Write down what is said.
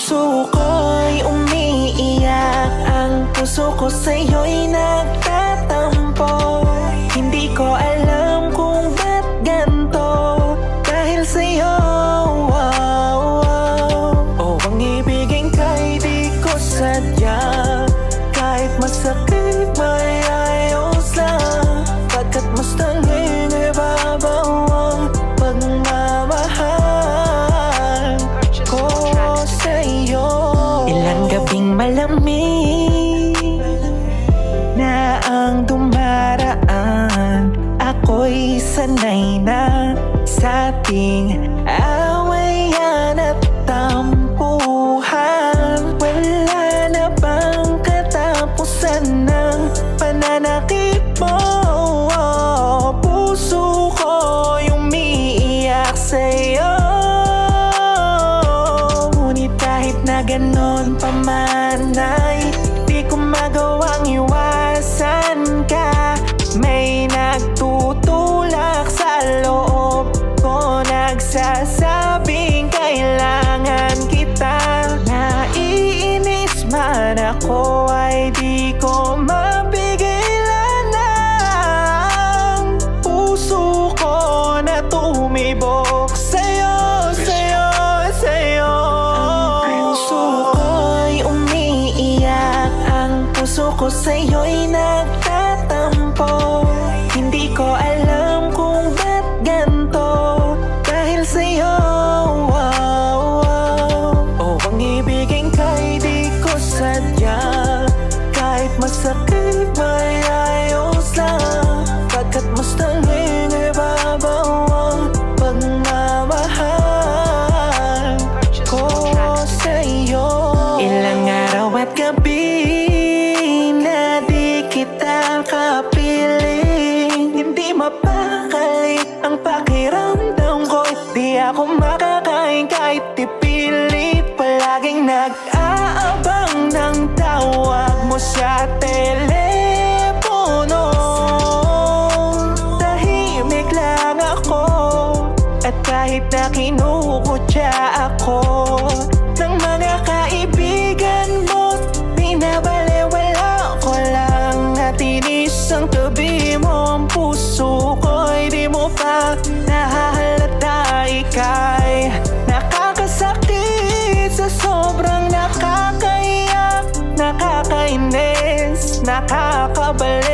puso ko'y umiiyak, ang puso ko sa'yo'y nagtatampo. Hindi ko alam kung ba't ganto, dahil sa'yo. Oh, ang ibigin ka'y di ko sadya, kahit masakit may ayos lang, pagkat mas tanging ibabaw ang pagmamahal ko sa'yo. Ilang gabing malamig na ang dumaraan, ako'y sanay na sa ating awayan at tampuhan. Wala na bang katapusan ng pananakit mo? Puso ko'y umiiyak sa'yo, ngunit kahit na ganon pa man ay di ko magawang iwasan ka. May nagtutulak sa loob ko, nagsasabing kailangan kita. Naiinis man ako ay di ko mapigilan ang puso ko na tumibok sa'yo, sa'yo, sa'yo. Ang puso ko'y umiiyak, ang puso ko sa'yo'y nagtatampo. Hindi ko alam kung ba't ganto, dahil sa'yo. Oh, ang ibigin ka'y di ko sadya, kahit masakit may ayos lang, pagkat mas tanging ibabaw ang pagmamahal ko sa'yo. Ilang araw at gabi na di kita kapiling, hindi mapakali ang pakiramdam ko. Di ako makakain kahit ipilit, palaging nag-aabang ng tawag mo sa telepono. Tahimik lang ako, at kahit na kinukutya ako ng mga kaibigan mo, binabalewala ko lang at inis ang tabi mo. Ang puso ko'y di mo pa nahahalata, ika'y nakakasakit sa sobrang nakakaiyak, nakakainis, nakakabalik.